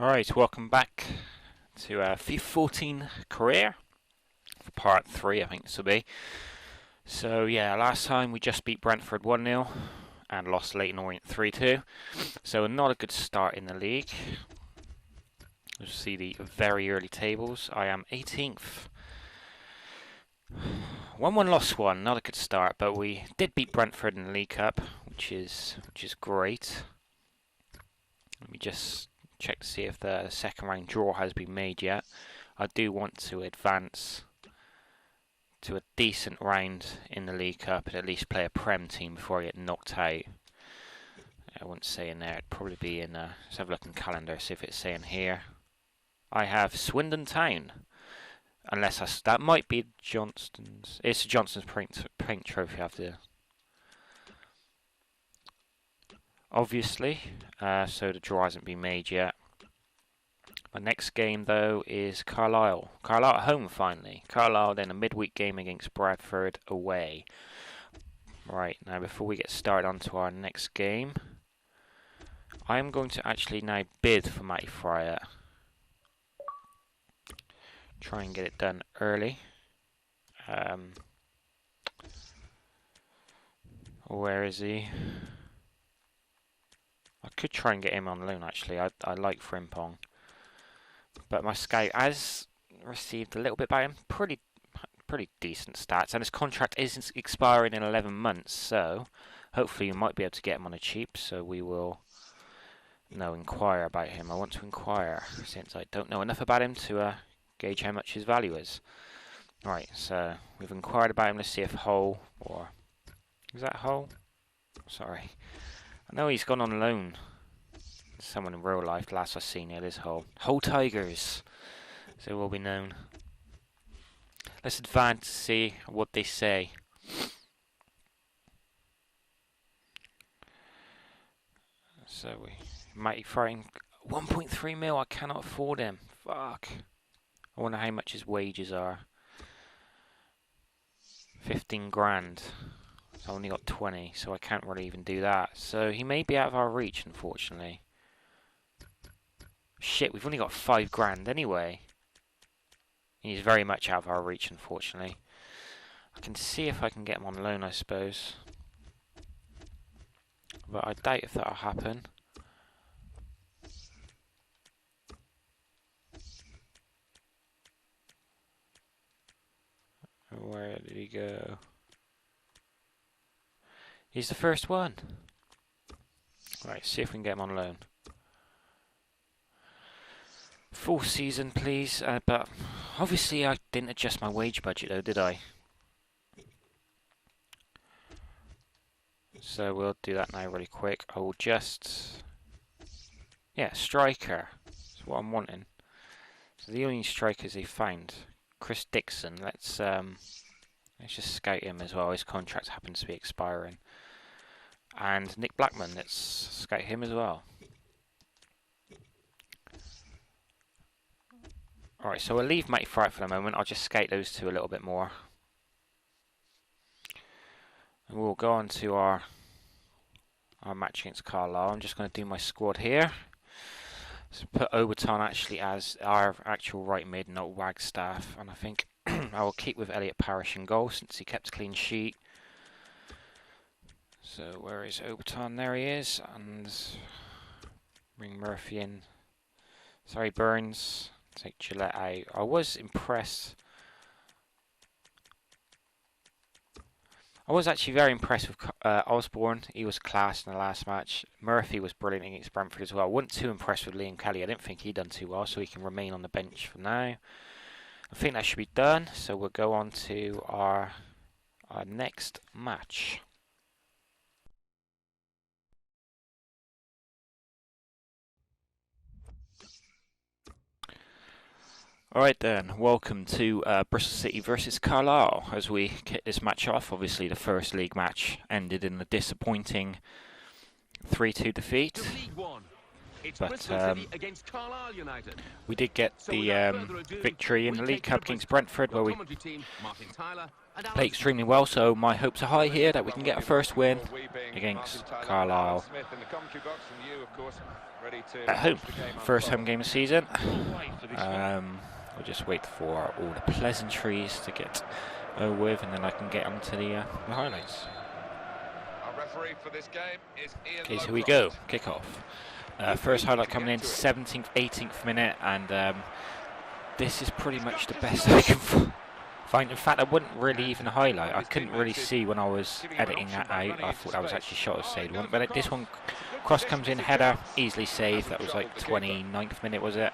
Alright, welcome back to FIFA 14 career for part 3, I think this will be. So yeah, last time we just beat Brentford 1-0 and lost Leyton Orient 3-2. So not a good start in the league. You'll see the very early tables. I am 18th. 1-1 lost 1, not a good start, but we did beat Brentford in the League Cup, which is great. Let me just check to see if the second round draw has been made yet. I do want to advance to a decent round in the League Cup and at least play a Prem team before I get knocked out. I wouldn't say in there, it'd probably be in, let's have a look in calendar, see if it's saying here. I have Swindon Town, unless that might be Johnston's, it's the Johnston's paint trophy I have to, obviously, so the draw hasn't been made yet. My next game though is Carlisle. Carlisle at home finally. Carlisle then a midweek game against Bradford away. Right, now before we get started on to our next game, I am going to actually now bid for Matty Fryer. Try and get it done early. Where is he? I could try and get him on loan actually. I like Frimpong. But my scout has received a little bit by him. Pretty decent stats. And his contract is expiring in 11 months. So hopefully you might be able to get him on a cheap. So we will inquire about him. I want to inquire since I don't know enough about him to gauge how much his value is. Right, so we've inquired about him. Let's see if Hull or... Is that Hull? Sorry. I know he's gone on loan. Someone in real life, last I've seen it is Hull. Hull Tigers, so it will be known. Let's advance to see what they say. So we might be fighting 1.3 mil. I cannot afford him. Fuck. I wonder how much his wages are. 15 grand. So I only got 20, so I can't really even do that. So he may be out of our reach, unfortunately. Shit, we've only got 5 grand anyway. He's very much out of our reach, unfortunately. I can see if I can get him on loan, I suppose. But I doubt if that'll happen. Where did he go? He's the first one. Right, see if we can get him on loan. Full season, please. But obviously I didn't adjust my wage budget though, did I? So we'll do that now really quick. I will just... Yeah, striker. That's what I'm wanting. So the only strikers he found. Chris Dixon. Let's just scout him as well. His contract happens to be expiring. And Nick Blackman. Let's scout him as well. Alright, so we'll leave Matty Fryer for the moment. I'll just scout those two a little bit more. And we'll go on to our match against Carlisle. I'm just going to do my squad here. So put Oberton actually as our actual right mid, not Wagstaff. And I think I will keep with Elliot Parish in goal since he kept a clean sheet. So where is Oberton? There he is. And bring Murphy in. Sorry, Burns. Take Gillette out. I was impressed. I was actually very impressed with Osborne. He was class in the last match. Murphy was brilliant against Brentford as well. I wasn't too impressed with Liam Kelly. I didn't think he'd done too well, so he can remain on the bench for now. I think that should be done. So we'll go on to our next match. Alright then, welcome to Bristol City versus Carlisle as we kick this match off. Obviously the first league match ended in a disappointing 3-2 defeat. But we did get the victory in the League Cup against Brentford where we Play extremely well, so my hopes are high here that we can get a first win against Carlisle at home. First home game of the season. We'll just wait for all the pleasantries to get over with, and then I can get onto the highlights. Okay, so here we go. Kick off. First highlight coming in 17th, 18th minute, and this is pretty much the best I can find. In fact, I wouldn't really even highlight. I couldn't really see when I was editing that out. I thought that was actually shot as saved one, but this one, cross comes in, header, easily saved. That was like 29th minute, was it?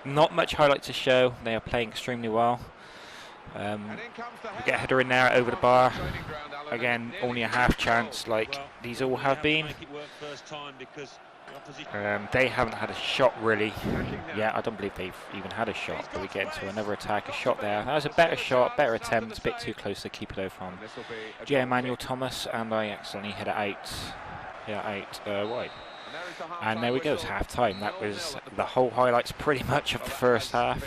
Not much highlight to show. They are playing extremely well. We get a header in there over the bar. Again, only a half chance, like these all have been. They haven't had a shot really. Yeah, I don't believe they've even had a shot. But we get into another attack, a shot there. That was a better shot, better attempt, a bit too close to keep it though from J. Emmanuel Thomas, and I accidentally hit it out wide. And there we go, it's half time. That was the whole highlights pretty much of the first half.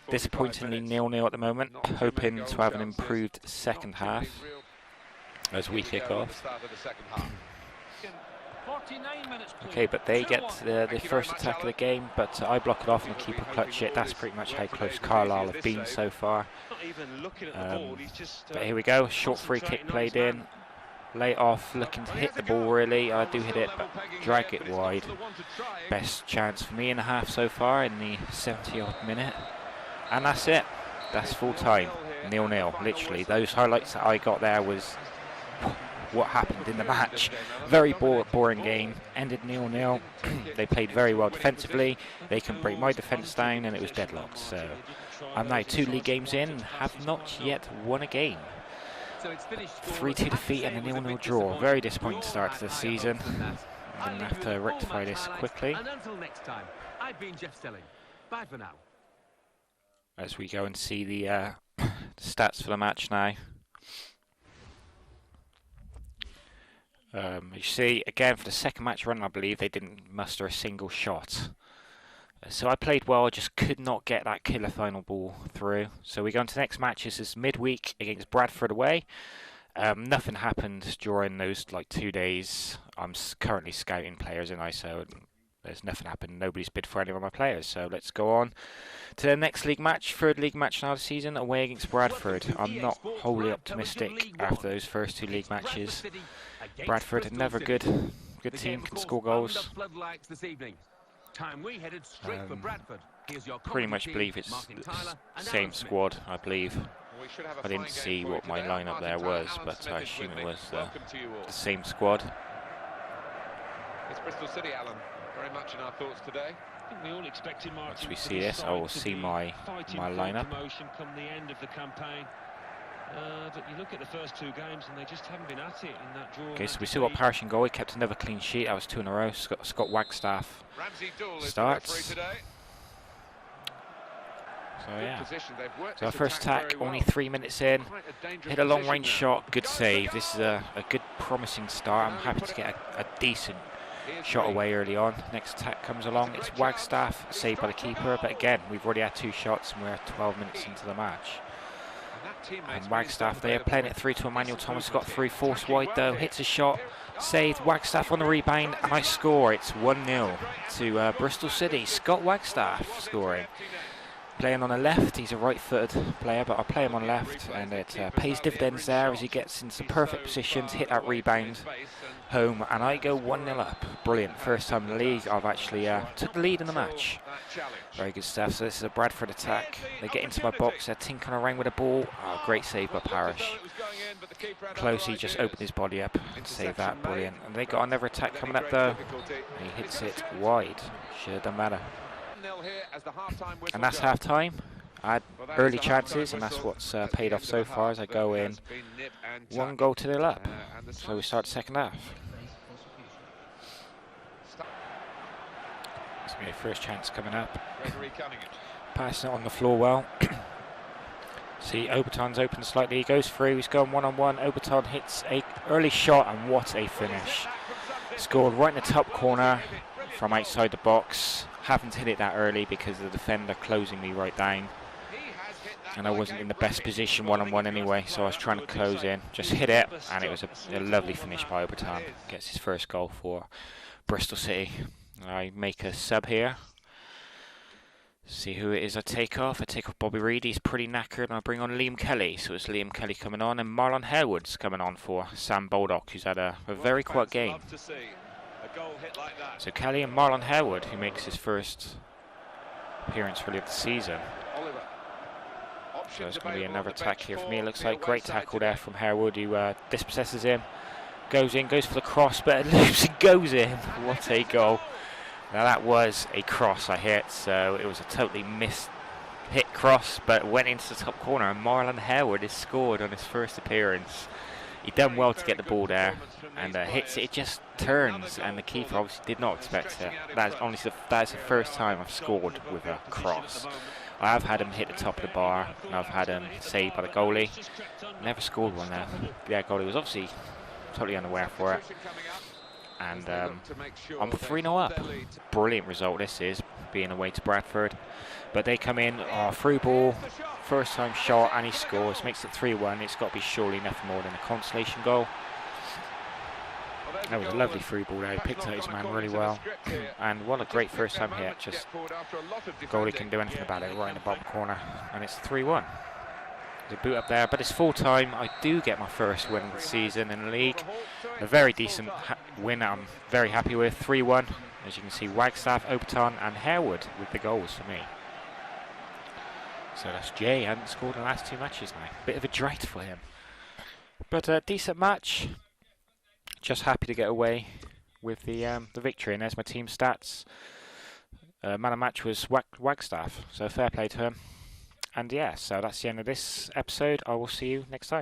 Disappointingly 0-0 at the moment, hoping to have an improved second half as we kick off. Okay, but they get the first attack of the game, but I block it off and the keeper clutch it. That's pretty much how close Carlisle have been so far. But here we go, short free kick played in. Lay off, looking to hit the ball really. I do hit it, but drag it wide. Best chance for me in the half so far in the 70th minute. And that's it. That's full time. 0-0. Literally, those highlights that I got there was what happened in the match. Very boring game. Ended 0-0. They played very well defensively. They couldn't break my defence down, and it was deadlocked. So I'm now 2 league games in and have not yet won a game. 3-2 defeat and a 0-0 draw. Very disappointing start to the season. I'm going to have to rectify this quickly. As we go and see the stats for the match now. You see, again, for the second match run, I believe they didn't muster a single shot. So I played well, I just could not get that killer final ball through. So we go into the next match. This is midweek against Bradford away. Nothing happened during those 2 days. I'm currently scouting players in ISO. There's nothing happened. Nobody's bid for any of my players. So let's go on to the next league match, third league match now of the season, away against Bradford. I'm not wholly optimistic after those first 2 league matches. Bradford, never good team, can score goals. Pretty much believe it's the same squad, I believe. I didn't see what my lineup there was, but I assume it was the same squad. It's Bristol City, Alan. Very much in our thoughts today. I think we all expected Once we see this, I will see my lineup. Come the end of the campaign. But you look at the first 2 games and they just haven't been at it in that draw. Okay, so we still got Parish in goal. He kept another clean sheet. That was 2 in a row. Scott Wagstaff starts. So yeah. So our first attack, only 3 minutes in. Hit a long range shot. Good save. This is a good promising start. I'm happy to get a decent shot away early on. Next attack comes along. It's Wagstaff, saved by the keeper. But again, we've already had 2 shots and we're 12 minutes into the match. And Wagstaff, they are playing it through to Emmanuel Thomas. Got through, forced wide though, hits a shot, saved. Wagstaff on the rebound, and I score. It's 1-0 to Bristol City. Scott Wagstaff scoring. Playing on the left, he's a right-footed player, but I'll play him on left, and it pays dividends there as he gets into perfect position to hit that rebound home, and I go 1-0 up. Brilliant. First time in the league I've actually took the lead in the match. Very good stuff. So this is a Bradford attack. They get into my box, they're tinkering around with the ball. Oh, great save by Parish. Close, he just opened his body up and saved that. Brilliant. And they got another attack coming up though. He hits it wide. Should have done better. And that's half time. I had early chances, and that's what's paid off so far as I go in 1-0 up. So we start the second half. It's going to be a first chance coming up. Passing it on the floor well. See, Oberton's open slightly. He goes through. He's going 1-on-1. Oberton hits a early shot, and what a finish. Scored right in the top corner from outside the box. Haven't hit it that early because the defender closing me right down. and I wasn't in the best position one-on-one anyway, so I was trying to close in, just hit it, and it was a lovely finish by Obertan. Gets his first goal for Bristol City. I make a sub here. See who it is I take off. I take off Bobby Reid, he's pretty knackered, and I bring on Liam Kelly. So it's Liam Kelly coming on, and Marlon Harewood's coming on for Sam Baldock, who's had a very quiet game. So Kelly and Marlon Harewood, who makes his first appearance really of the season. So it's going to be another attack here for me, it looks like. Great tackle there from Harewood, who dispossesses him. Goes in, goes for the cross, but it loops and goes in. What a goal. Now that was a cross I hit, so it was a totally hit cross, but went into the top corner, and Marlon Harewood has scored on his first appearance. He done well to get the ball there, and hits it, it just turns, and the keeper obviously did not expect it. That is the first time I've scored with a cross. I have had him hit the top of the bar, and I've had him saved by the goalie. Never scored one there. The goalie was obviously totally unaware for it. And I'm 3-0 up. Brilliant result this is, being away to Bradford. But they come in, through ball, first time shot, and he scores. Makes it 3-1. It's got to be surely nothing more than a consolation goal. That was a lovely through ball there. He picked out his man really well. And what a great first time hit. Just goalie can do anything about it, right in the bottom corner. And it's 3-1. The boot up there, but it's full time. I do get my first win of the season in the league. A very decent win I'm very happy with. 3-1. As you can see, Wagstaff, Obertan and Harewood with the goals for me. So that's Jay, hadn't scored in the last 2 matches now. Bit of a drought for him. But a decent match. Just happy to get away with the victory. And there's my team stats. Man of match was Wagstaff, so fair play to him. And yeah, so that's the end of this episode. I will see you next time.